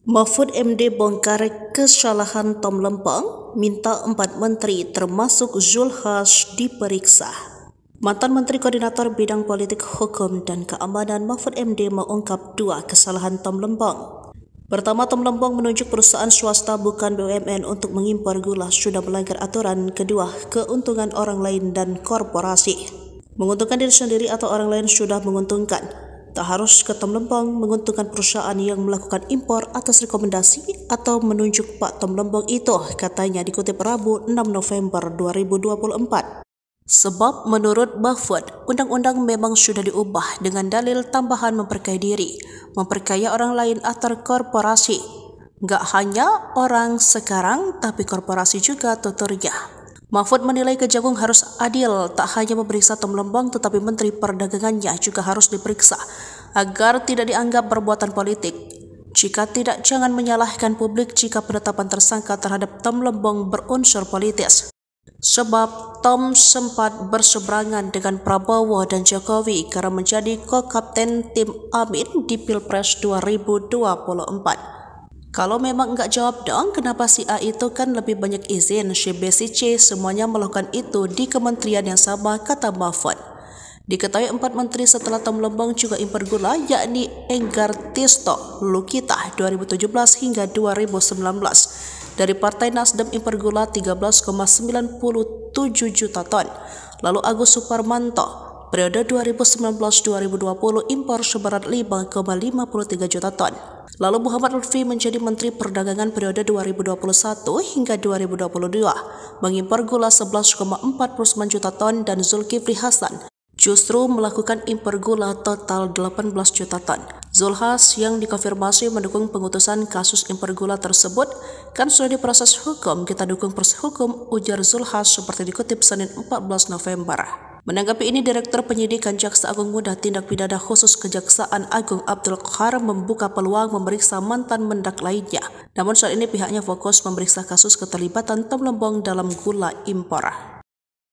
Mahfud MD bongkar kesalahan Tom Lembong, minta 4 menteri termasuk Zulhas diperiksa. Mantan Menteri Koordinator Bidang Politik Hukum dan Keamanan Mahfud MD mengungkap 2 kesalahan Tom Lembong. Pertama, Tom Lembong menunjuk perusahaan swasta bukan BUMN untuk mengimpor gula sudah melanggar aturan. Kedua, keuntungan orang lain dan korporasi. Menguntungkan diri sendiri atau orang lain sudah menguntungkan. Tak harus ke Tom Lembong menguntungkan perusahaan yang melakukan impor atas rekomendasi atau menunjuk Pak Tom Lembong itu, katanya dikutip Rabu 6 November 2024. Sebab menurut Mahfud, undang-undang memang sudah diubah dengan dalil tambahan memperkaya diri, memperkaya orang lain atau korporasi. Gak hanya orang sekarang, tapi korporasi juga, tuturnya. Mahfud menilai Kejagung harus adil, tak hanya memeriksa Tom Lembong tetapi Menteri Perdagangannya juga harus diperiksa agar tidak dianggap perbuatan politik. Jika tidak, jangan menyalahkan publik jika penetapan tersangka terhadap Tom Lembong berunsur politis. Sebab Tom sempat berseberangan dengan Prabowo dan Jokowi karena menjadi ko-kapten tim Amin di Pilpres 2024. Kalau memang enggak jawab dong, kenapa si A itu kan lebih banyak izin, si B, si C semuanya melakukan itu di kementerian yang sama, kata Mahfud. Diketahui 4 menteri setelah Tom Lembong juga impor gula, yakni Enggar Tisto Lukita 2017 hingga 2019. Dari Partai Nasdem impor gula 13,97 juta ton. Lalu Agus Suparmanto periode 2019-2020 impor seberat 5,53 juta ton. Lalu Muhammad Lutfi menjadi Menteri Perdagangan periode 2021 hingga 2022, mengimpor gula 11,49 juta ton dan Zulkifli Hasan justru melakukan impor gula total 18 juta ton. Zulhas yang dikonfirmasi mendukung pengutusan kasus impor gula tersebut kan sudah diproses hukum, kita dukung proses hukum, ujar Zulhas seperti dikutip Senin 14 November. Menanggapi ini, Direktur Penyidikan Jaksa Agung Muda Tindak Pidana Khusus Kejaksaan Agung Abdul Qahar membuka peluang memeriksa mantan mendak lainnya. Namun saat ini pihaknya fokus memeriksa kasus keterlibatan Tom Lembong dalam gula impor.